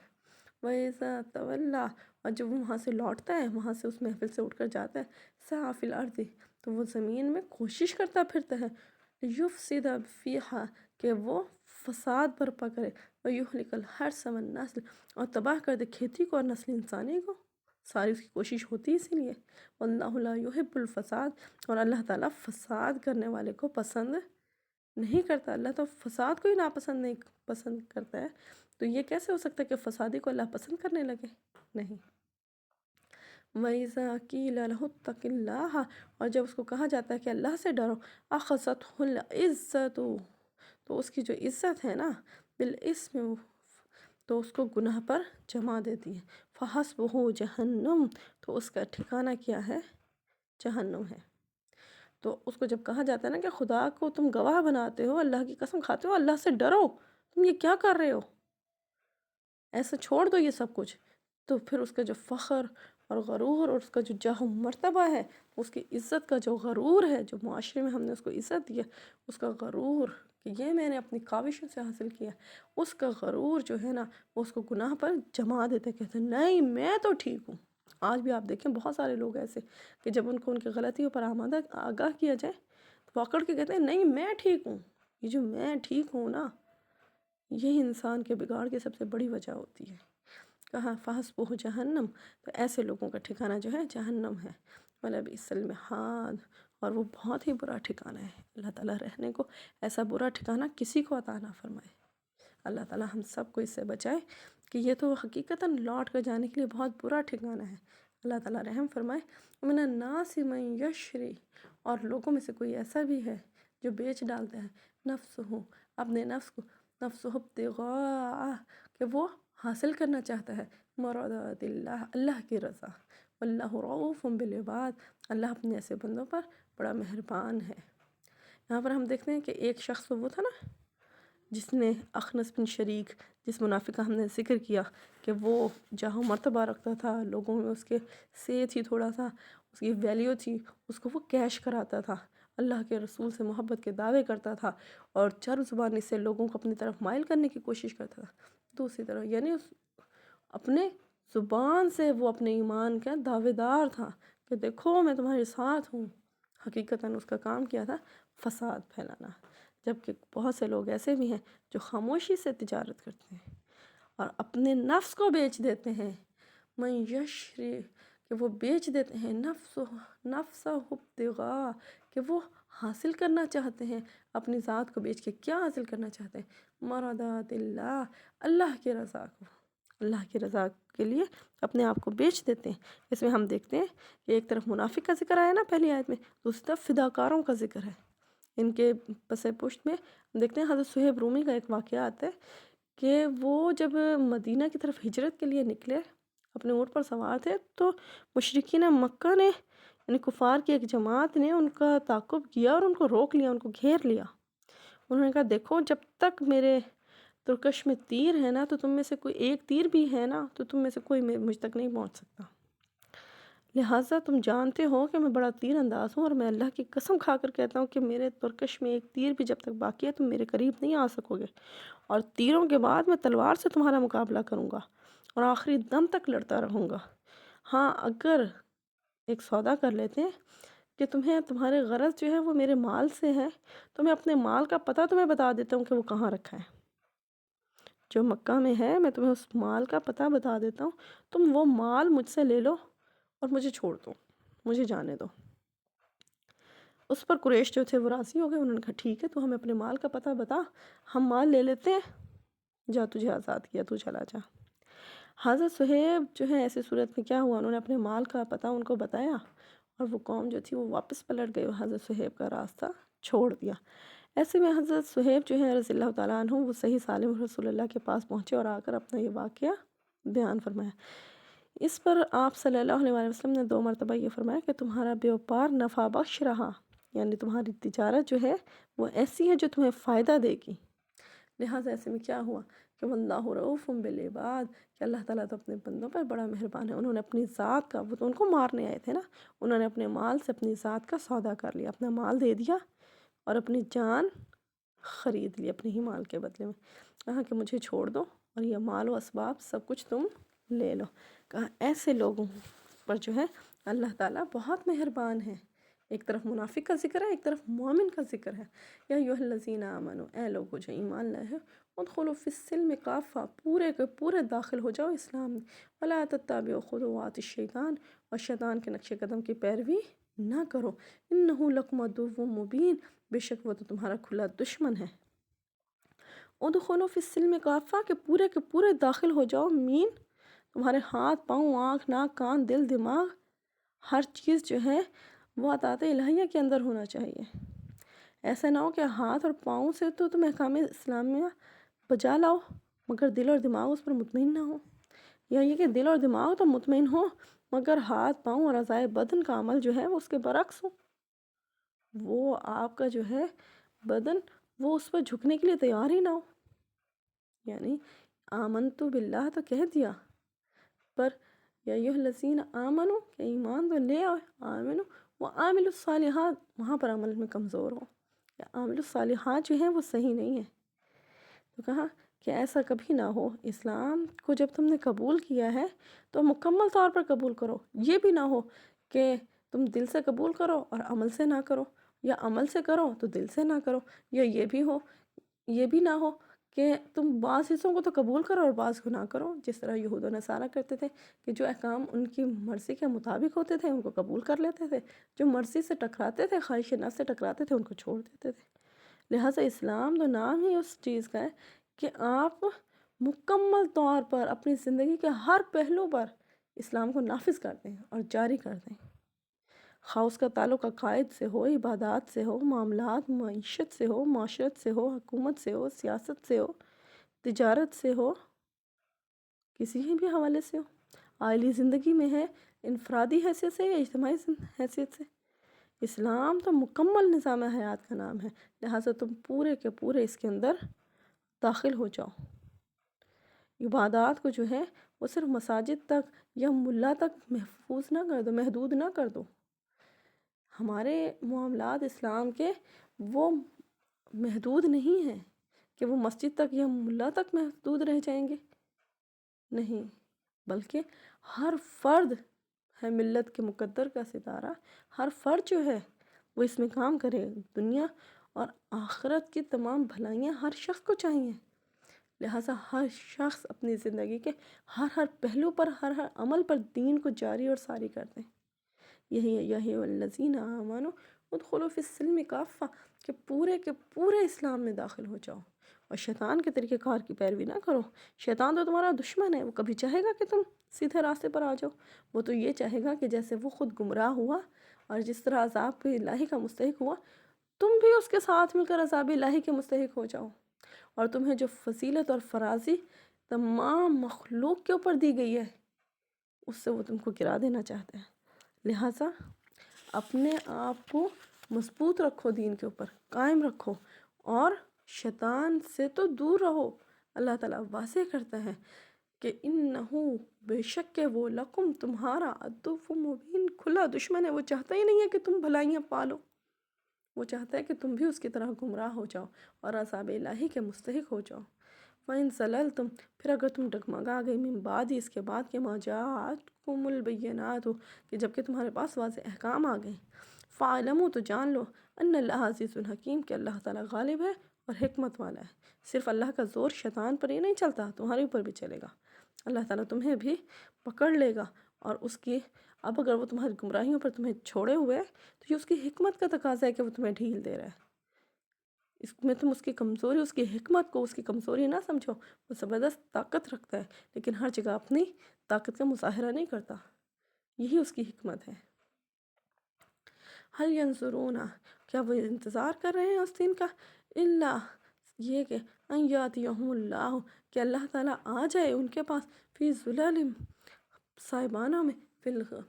وَإِذَا تَوَلَّى، اور جب وہ وہاں سے لوٹتا ہے، وہاں سے اس محفل سے اٹھ کر جاتا ہے، سَعَىٰ فِي الْأَرْضِ، تو وہ زمین میں کوشش کرتا پھرتا ہے، لِيُفْسِدَ فِيهَا، کہ وہ فساد برپا کرے، وَيُهْلِكَ الْحَرْثَ وَالنَّسْلَ، اور تباہ کر دے کھیتی کو اور نسل انسانی کو۔ ساری اس کی کوشش ہوتی ہے اسی لیے، وَاللَّهُ لَا يُحِبُّ الْفَسَاد، اور اللہ تعالیٰ فساد کرنے والے کو پسند نہیں کرتا۔ اللہ تو فساد کو ہی ناپسند نہیں پسند کرتا ہے، تو یہ کیسے ہو سکتا ہے کہ فسادی کو اللہ پسند کرنے لگے؟ نہیں۔ وَإِذَا قِيلَ لَهُ اتَّقِ اللَّهَ، اور جب اس کو کہا جاتا ہے کہ اللہ سے ڈرو، أَخَذَتْهُ الْعِزَّةُ، تو اس کی جو عزت ہے نا، بالاسم، تو اس کو گناہ پر جما دیتی ہے، فَحَسْبُهُ جَهَنَّمُ، تو اس کا ٹھکانہ کیا ہے؟ جہنم ہے۔ تو اس کو جب کہا جاتا ہے نا کہ خدا کو تم گواہ بناتے ہو، اللہ کی قسم کھاتے ہو، اللہ سے ڈرو، تم یہ کیا کر رہے ہو؟ ایسا چھوڑ دو یہ سب کچھ، تو پھر اس کا جو فخر اور غرور اور اس کا جو جاہ و مرتبہ ہے، اس کی عزت کا جو غرور ہے، جو معاشرے میں ہم نے اس کو عزت دی ہے، اس کا غرور کہ یہ میں نے اپنی کاوشوں سے حاصل کیا، اس کا غرور جو ہے نا، وہ اس کو گناہ پر جما دیتے، کہتے ہیں نہیں میں تو ٹھیک ہوں۔ آج بھی آپ دیکھیں بہت سارے لوگ ایسے کہ جب ان کو ان کی غلطیوں پر آگاہ کیا جائے تو پکڑ کے کہتے ہیں نہیں میں ٹھیک ہوں۔ یہ جو میں ٹھیک ہوں نا، یہ انسان کے بگاڑ کی سب سے بڑی وجہ ہوتی ہے۔ کہا فَحَسْبُهُ جَهَنَّمُ، تو ایسے لوگوں کا ٹھکانہ جو ہے جہنم ہے، وَلَبِئْسَ الْمِہَادُ، اور وہ بہت ہی برا ٹھکانہ ہے۔ اللہ تعالیٰ رہنے کو ایسا برا ٹھکانہ کسی کو عطا نہ فرمائے۔ اللہ تعالیٰ ہم سب کو اس سے بچائے کہ یہ تو حقیقتاً لوٹ کر جانے کے لیے بہت برا ٹھکانہ ہے۔ اللہ تعالیٰ رحم فرمائے۔ وَمِنَ النَّاسِ مَن يَشْرِي، اور لوگوں میں سے کوئی ایسا بھی ہے جو بیچ ڈالتا ہے نفسہ، اپنے نفس کو، نفسہ ابتغاء، کہ وہ حاصل کرنا چاہتا ہے مرضات اللہ، اللہ کی رضا، واللہ رؤوف بالعباد، اللہ اپنے ایسے بندوں پر بڑا مہربان ہے۔ یہاں پر ہم دیکھتے ہیں کہ ایک شخص وہ تھا نا جس نے اخنس بن شریک، جس منافق کا ہم نے ذکر کیا کہ وہ جاہ و مرتبہ رکھتا تھا، لوگوں میں اس کے سے تھی، تھوڑا سا اس کی ویلیو تھی، اس کو وہ کیش کراتا تھا، اللہ کے رسول سے محبت کے دعوے کرتا تھا اور چرب زبانی سے لوگوں کو اپنی طرف مائل کرنے کی کوشش کرتا تھا۔ دوسری طرف یعنی اپنے زبان سے وہ اپنے ایمان کا دعوے دار تھا کہ دیکھو میں تمہارے ساتھ ہوں، حقیقتاً اس کا کام کیا تھا؟ فساد پھیلانا۔ جبکہ بہت سے لوگ ایسے بھی ہیں جو خاموشی سے تجارت کرتے ہیں اور اپنے نفس کو بیچ دیتے ہیں، من یشری، کہ وہ بیچ دیتے ہیں نفسہ ابتغاء، کہ وہ حاصل کرنا چاہتے ہیں اپنی ذات کو بیچ کے، کیا حاصل کرنا چاہتے ہیں؟ مرضات اللہ، اللہ کی رضا کو، اللہ کی رضا کے لیے اپنے آپ کو بیچ دیتے ہیں۔ اس میں ہم دیکھتے ہیں کہ ایک طرف منافق کا ذکر آیا نا پہلی آیت میں، دوسری طرف فداکاروں کا ذکر ہے۔ ان کے پس پشت میں ہم دیکھتے ہیں حضرت صہیب رومی کا ایک واقعہ آتا ہے کہ وہ جب مدینہ کی طرف ہجرت کے لیے نکلے، اپنے اونٹ پر سوار تھے، تو مشرکین مکہ نے، یعنی کفار کی ایک جماعت نے ان کا تعاقب کیا اور ان کو روک لیا، ان کو گھیر لیا۔ انہوں نے کہا دیکھو جب تک میرے ترکش میں تیر ہے نا، تو تم میں سے کوئی ایک تیر بھی ہے نا، تو تم میں سے کوئی مجھ تک نہیں پہنچ سکتا، لہٰذا تم جانتے ہو کہ میں بڑا تیر انداز ہوں، اور میں اللہ کی قسم کھا کر کہتا ہوں کہ میرے ترکش میں ایک تیر بھی جب تک باقی ہے تم میرے قریب نہیں آ سکو گے، اور تیروں کے بعد میں تلوار سے تمہارا مقابلہ کروں گا اور آخری دم تک لڑتا رہوں گا۔ ہاں اگر ایک سودا کر لیتے ہیں کہ تمہارے غرض جو ہے وہ میرے مال سے ہے، تو میں اپنے مال کا پتہ تمہیں بتا دیتا ہوں کہ وہ کہاں رکھا ہے، جو مکہ میں ہے، میں تمہیں اس مال کا پتہ بتا دیتا ہوں، تم وہ مال مجھ سے لے لو اور مجھے چھوڑ دو، مجھے جانے دو۔ اس پر قریش جو تھے وہ راضی ہو گئے، انہوں نے کہا ٹھیک ہے تو ہمیں اپنے مال کا پتہ بتا، ہم مال لے لیتے ہیں، جا تجھے آزاد کیا، تو چلا جا۔ حضرت صہیب جو ہے ایسی صورت میں کیا ہوا، انہوں نے اپنے مال کا پتہ ان کو بتایا، اور وہ قوم جو تھی وہ واپس پلٹ گئی، حضرت صہیب کا راستہ چھوڑ دیا۔ ایسے میں حضرت صہیب جو ہے رضی اللہ تعالیٰ عنہ، وہ صحیح سالم رسول اللہ کے پاس پہنچے اور آ کر اپنا یہ واقعہ بیان فرمایا۔ اس پر آپ صلی اللہ علیہ وسلم نے 2 مرتبہ یہ فرمایا کہ تمہارا بیوپار نفع بخش رہا، یعنی تمہاری تجارت جو ہے وہ ایسی ہے جو تمہیں فائدہ دے گی۔ لہٰذا ایسے میں کیا ہوا کہ واللہ رؤوف بالعباد، کہ اللہ تعالیٰ تو اپنے بندوں پر بڑا مہربان ہے۔ انہوں نے اپنی ذات کا، وہ تو ان کو مارنے آئے تھے نا، انہوں نے اپنے مال سے اپنی ذات کا سودا کر لیا، اپنا مال دے دیا اور اپنی جان خرید لی اپنے ہی مال کے بدلے میں۔ کہا کہ مجھے چھوڑ دو اور یہ مال و اسباب سب کچھ تم لے لو۔ کہا ایسے لوگوں پر جو ہے اللہ تعالیٰ بہت مہربان ہے۔ ایک طرف منافق کا ذکر ہے، ایک طرف مومن کا ذکر ہے۔ یا ایھا الذین آمنوا، اے لوگو جو ایمان لائے ہو، ادخلوا فی السلم کافہ، پورے کے پورے داخل ہو جاؤ اسلام میں۔ ولا تتبعوا خطوات الشیطان، اور شیطان کے نقش قدم کی پیروی نہ کرو۔ انہ لکم عدو مبین، بے شک وہ تو تمہارا کھلا دشمن ہے۔ ادخلوا فی السلم کافہ، کہ پورے کے پورے داخل ہو جاؤ، مین تمہارے ہاتھ، پاؤں، آنکھ، ناک، کان، دل، دماغ، ہر چیز جو ہے وہ اطاعت الہیہ کے اندر ہونا چاہیے۔ ایسا نہ ہو کہ ہاتھ اور پاؤں سے تو تم احکام اسلامیہ بجا لاؤ مگر دل اور دماغ اس پر مطمئن نہ ہو، یا یہ کہ دل اور دماغ تو مطمئن ہو مگر ہاتھ، پاؤں اور اعضائے بدن کا عمل جو ہے وہ اس کے برعکس ہو۔ وہ آپ کا جو ہے بدن وہ اس پر جھکنے کے لیے تیار ہی نہ ہو۔ یعنی آمنت باللہ تو کہہ دیا، پر یا ایھا الذین آمنوا، کہ ایمان تو لے آؤ، آمنوا وعاملوا الصالحات، وہاں پر عمل میں کمزور ہو، یا عامل الصالحات جو ہیں وہ صحیح نہیں ہے۔ تو کہا کہ ایسا کبھی نہ ہو، اسلام کو جب تم نے قبول کیا ہے تو مکمل طور پر قبول کرو۔ یہ بھی نہ ہو کہ تم دل سے قبول کرو اور عمل سے نہ کرو، یا عمل سے کرو تو دل سے نہ کرو، یا یہ بھی نہ ہو کہ تم بعض حصوں کو تو قبول کرو اور بعض کو نہ کرو، جس طرح یہود و نصارہ کرتے تھے کہ جو احکام ان کی مرضی کے مطابق ہوتے تھے ان کو قبول کر لیتے تھے، جو مرضی سے ٹکراتے تھے، خواہش نفس سے ٹکراتے تھے، ان کو چھوڑ دیتے تھے۔ لہٰذا اسلام تو نام ہی اس چیز کا ہے کہ آپ مکمل طور پر اپنی زندگی کے ہر پہلو پر اسلام کو نافذ کر دیں اور جاری کر دیں، خواہ اس کا تعلق عقائد سے ہو، عبادات سے ہو، معاملات، معیشت سے ہو، معاشرت سے ہو، حکومت سے ہو، سیاست سے ہو، تجارت سے ہو، کسی بھی حوالے سے ہو، عائلی زندگی میں ہے، انفرادی حیثیت سے یا اجتماعی حیثیت سے۔ اسلام تو مکمل نظام حیات کا نام ہے، لہٰذا تم پورے کے پورے اس کے اندر داخل ہو جاؤ۔ عبادات کو جو ہے وہ صرف مساجد تک یا ملا تک محفوظ نہ کر دو، محدود نہ کر دو۔ ہمارے معاملات اسلام کے وہ محدود نہیں ہیں کہ وہ مسجد تک یا ملا تک محدود رہ جائیں گے، نہیں، بلکہ ہر فرد ہے ملت کے مقدر کا ستارہ، ہر فرد جو ہے وہ اس میں کام کرے۔ دنیا اور آخرت کی تمام بھلائیاں ہر شخص کو چاہیے، لہٰذا ہر شخص اپنی زندگی کے ہر پہلو پر، ہر عمل پر دین کو جاری اور ساری کر دیں۔ یہی ہے یا ایھا الذین آمنوا ادخلوا فی السلم کافہ، کہ پورے کے پورے اسلام میں داخل ہو جاؤ اور شیطان کے طریقہ کار کی پیروی نہ کرو۔ شیطان تو تمہارا دشمن ہے، وہ کبھی چاہے گا کہ تم سیدھے راستے پر آ جاؤ۔ وہ تو یہ چاہے گا کہ جیسے وہ خود گمراہ ہوا اور جس طرح عذاب الہی کا مستحق ہوا، تم بھی اس کے ساتھ مل کر عذاب الہی کے مستحق ہو جاؤ، اور تمہیں جو فضیلت اور فرازی تمام مخلوق کے اوپر دی گئی ہے اس سے وہ تم کو گرا دینا چاہتا ہے۔ لہٰذا اپنے آپ کو مضبوط رکھو، دین کے اوپر قائم رکھو، اور شیطان سے تو دور رہو۔ اللہ تعالیٰ واضح کرتا ہے کہ انہو، بے شک کہ وہ، لکم تمہارا، عدو مبین، کھلا دشمن ہے۔ وہ چاہتا ہی نہیں ہے کہ تم بھلائیاں پالو، وہ چاہتا ہے کہ تم بھی اس کی طرح گمراہ ہو جاؤ اور عذاب الہی کے مستحق ہو جاؤ۔ فَإِن زَلَلْتُمْ، پھر اگر تم ڈگمگا گئی، من بعد، اس کے بعد کہ ما جاءتکم البینات، کہ جب کہ تمہارے پاس واضح احکام آ گئے، فَاعْلَمُوا، تو جان لو، ان اللہ عزیز الحکیم، کہ اللہ تعالیٰ غالب ہے اور حکمت والا ہے۔ صرف اللہ کا زور شیطان پر ہی نہیں چلتا، تمہارے اوپر بھی چلے گا۔ اللہ تعالیٰ تمہیں بھی پکڑ لے گا، اور اس کی، اب اگر وہ تمہاری گمراہیوں پر تمہیں چھوڑے ہوئے تو یہ اس کی حکمت کا تقاضا ہے کہ وہ تمہیں ڈھیل دے رہا ہے۔ اس میں تم اس کی کمزوری، اس کی حکمت کو اس کی کمزوری نہ سمجھو۔ وہ زبردست طاقت رکھتا ہے لیکن ہر جگہ اپنی طاقت کا مظاہرہ نہیں کرتا، یہی اس کی حکمت ہے۔ هل ينظرون، کیا وہ انتظار کر رہے ہیں اس دن کا، الا یہ کہ ان یاتیہم اللہ، کہ اللہ تعالیٰ آ جائے ان کے پاس، فی ظلال، سائبانوں میں،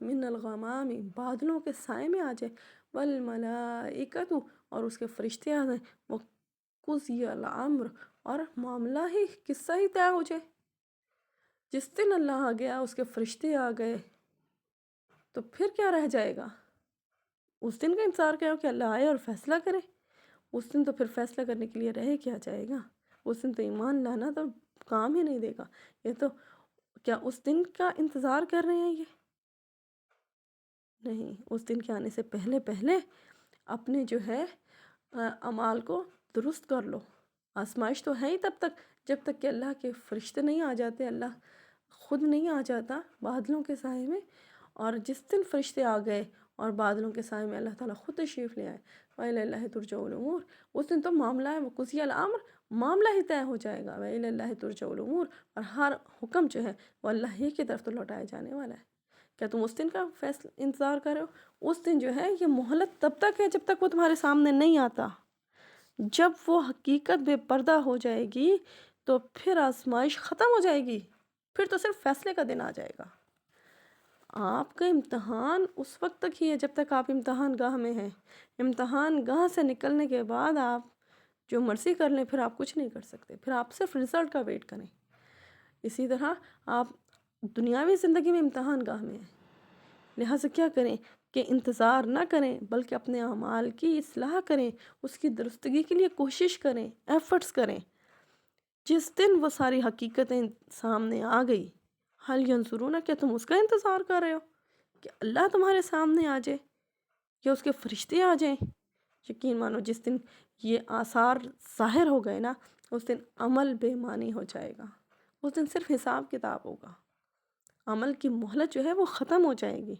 من الغمام، بادلوں کے سائے میں آ جائے، والملائکۃ، اور اس کے فرشتے آ جائیں، وقضی الامر، اور معاملہ ہی قصہ ہی طے ہو جائے. جس دن اللہ آ گیا، اس کے فرشتے آ گئے، تو پھر کیا رہ جائے گا؟ اس دن کا انتظار کرو کہ اللہ آئے اور فیصلہ کرے. اس دن تو پھر فیصلہ کرنے کے لیے رہ کیا جائے گا؟ اس دن تو ایمان لانا تو کام ہی نہیں دے گا. یہ تو کیا اس دن کا انتظار کر رہے ہیں یہ؟ نہیں. اس دن کے آنے سے پہلے پہلے اپنے جو ہے اعمال کو درست کر لو. آزمائش تو ہے ہی تب تک جب تک کہ اللہ کے فرشتے نہیں آ جاتے، اللہ خود نہیں آ جاتا بادلوں کے سائے میں. اور جس دن فرشتے آ گئے اور بادلوں کے سائے میں اللہ تعالیٰ خود تشریف لے آئے، وَإِلَى اللَّهِ تُرْجَعُ الْأُمُورُ، اس دن تو معاملہ ہے وہ قُضِيَ الْأَمْرُ، معاملہ ہی طے ہو جائے گا. وَإِلَى اللَّهِ تُرْجَعُ الْأُمُورُ، اور ہر حکم جو ہے وہ اللہ ہی کی طرف تو لوٹایا جانے والا ہے. کیا تم اس دن کا انتظار کر رہے ہو؟ اس دن جو ہے یہ مہلت تب تک ہے جب تک وہ تمہارے سامنے نہیں آتا. جب وہ حقیقت بے پردہ ہو جائے گی تو پھر آزمائش ختم ہو جائے گی. پھر تو صرف فیصلے کا دن آ جائے گا. آپ کا امتحان اس وقت تک ہی ہے جب تک آپ امتحان گاہ میں ہیں. امتحان گاہ سے نکلنے کے بعد آپ جو مرضی کر لیں پھر آپ کچھ نہیں کر سکتے. پھر آپ صرف رزلٹ کا ویٹ کریں. اسی طرح آپ دنیاوی زندگی میں امتحان گاہ میں ہیں. لہٰذا کیا کریں کہ انتظار نہ کریں بلکہ اپنے اعمال کی اصلاح کریں، اس کی درستگی کے لیے کوشش کریں، ایفرٹس کریں. جس دن وہ ساری حقیقتیں سامنے آ گئی، حل ینظرون، کیا تم اس کا انتظار کر رہے ہو کہ اللہ تمہارے سامنے آ جائے یا اس کے فرشتے آ جائیں؟ یقین مانو جس دن یہ آثار ظاہر ہو گئے نا، اس دن عمل بے معنی ہو جائے گا. اس دن صرف حساب کتاب ہوگا. عمل کی مہلت جو ہے وہ ختم ہو جائے گی.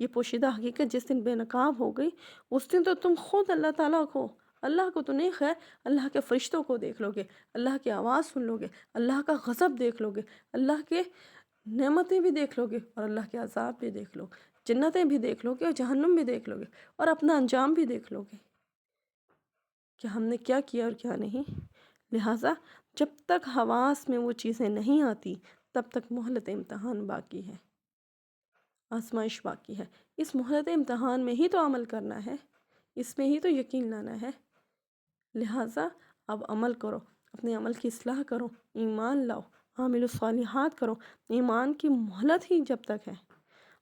یہ پوشیدہ حقیقت جس دن بے نقاب ہو گئی، اس دن تو تم خود اللہ تعالیٰ کو، اللہ کو تو نہیں خیر، اللہ کے فرشتوں کو دیکھ لو گے، اللہ کی آواز سن لو گے، اللہ کا غضب دیکھ لو گے، اللہ کے نعمتیں بھی دیکھ لو گے اور اللہ کے عذاب بھی دیکھ لو گے. جنتیں بھی دیکھ لو گے اور جہنم بھی دیکھ لو گے اور اپنا انجام بھی دیکھ لو گے کہ ہم نے کیا کیا اور کیا نہیں. لہٰذا جب تک حواس میں وہ چیزیں نہیں آتی تب تک مہلت امتحان باقی ہے، آزمائش باقی ہے. اس مہلت امتحان میں ہی تو عمل کرنا ہے، اس میں ہی تو یقین لانا ہے. لہٰذا اب عمل کرو، اپنے عمل کی اصلاح کرو، ایمان لاؤ، عامل الصالحات کرو. ایمان کی مہلت ہی جب تک ہے،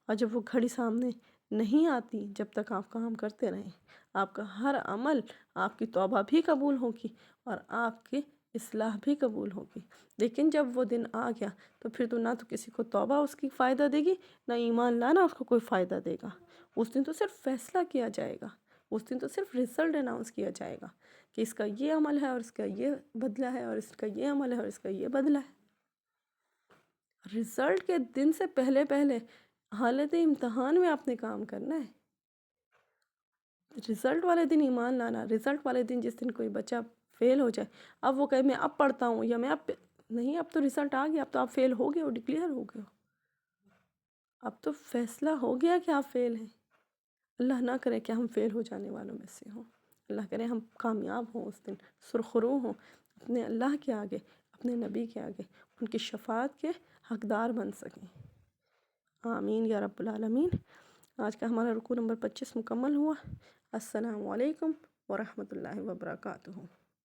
اور جب وہ گھڑی سامنے نہیں آتی جب تک آپ کام کرتے رہیں. آپ کا ہر عمل، آپ کی توبہ بھی قبول ہوگی اور آپ کی اصلاح بھی قبول ہوگی. لیکن جب وہ دن آ گیا تو پھر تو نہ تو کسی کو توبہ اس کی فائدہ دے گی، نہ ایمان لانا اس کو کوئی فائدہ دے گا. اس دن تو صرف فیصلہ کیا جائے گا. اس دن تو صرف رزلٹ اناؤنس کیا جائے گا کہ اس کا یہ عمل ہے اور اس کا یہ بدلہ ہے اور اس کا یہ عمل ہے اور اس کا یہ بدلہ ہے. رزلٹ کے دن سے پہلے پہلے حالت امتحان میں آپ نے کام کرنا ہے. رزلٹ والے دن ایمان لانا، رزلٹ والے دن جس دن کوئی بچہ فیل ہو جائے، اب وہ کہے میں اب پڑھتا ہوں یا میں اب نہیں، اب تو رزلٹ آ گیا، اب تو آپ فیل ہو گئے ہو، ڈکلیئر ہو گئے ہو. اب تو فیصلہ ہو گیا کہ آپ فیل ہیں. اللہ نہ کرے کہ ہم فیل ہو جانے والوں میں سے ہوں. اللہ کرے ہم کامیاب ہوں، اس دن سرخرو ہوں، اپنے اللہ کے آگے، اپنے نبی کے آگے ان کی شفاعت کے حقدار بن سکیں. آمین یا رب العالمین. آج کا ہمارا رکوع نمبر 25 مکمل ہوا. السلام علیکم ورحمۃ اللہ وبرکاتہ.